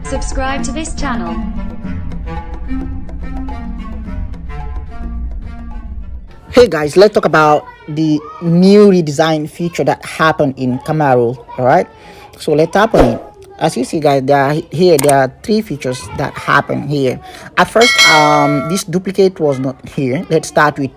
Subscribe to this channel. Hey guys, let's talk about the new redesign feature that happened in 𝐓𝐈𝐍𝐓𝐄𝐚. All right, so let's tap on it. As you see guys, there are three features that happen here. At first, this duplicate was not here. Let's start with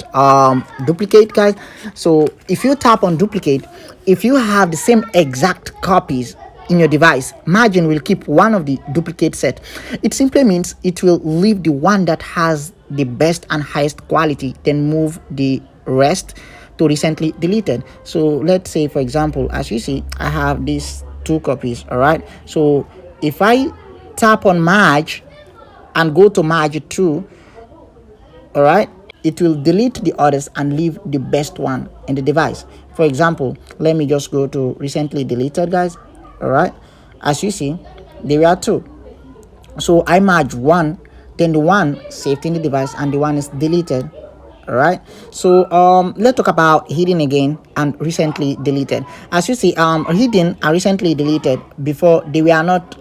duplicate, guys. So if you tap on duplicate, if you have the same exact copies in your device, Margin will keep one of the duplicate set. It simply means it will leave the one that has the best and highest quality, then move the rest to recently deleted. So let's say, for example, as you see, I have these two copies. All right, so if I tap on merge and go to merge 2, all right, it will delete the others and leave the best one in the device. For example, let me just go to recently deleted, guys. All right, as you see, there are two, so I merge one, then the one saved in the device and the one is deleted. All right, so let's talk about hidden again and recently deleted. As you see, hidden and recently deleted, before they were not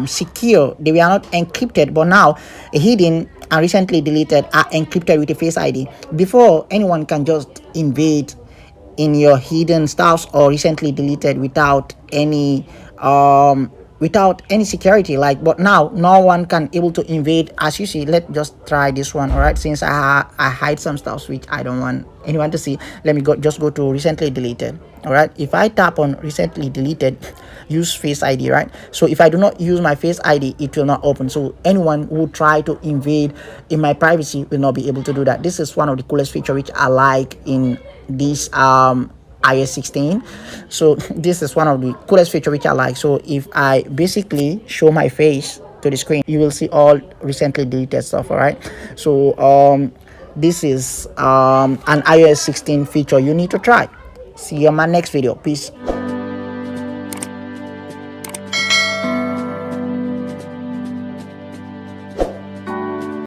secure, they were not encrypted, but now hidden and recently deleted are encrypted with a Face ID. Before, anyone can just invade in your hidden stuffs or recently deleted without any security, like, but now no one can able to invade. As you see, let's just try this one. All right, since I hide some stuff which I don't want anyone to see, let me just go to recently deleted. All right, if I tap on recently deleted, use Face ID, right? So if I do not use my Face ID, it will not open. So anyone who try to invade in my privacy will not be able to do that. This is one of the coolest feature which I like in this iOS 16. So this is one of the coolest feature which I like. So if I basically show my face to the screen, you will see all recently deleted stuff. All right, so this is an iOS 16 feature you need to try. See you in my next video. Peace.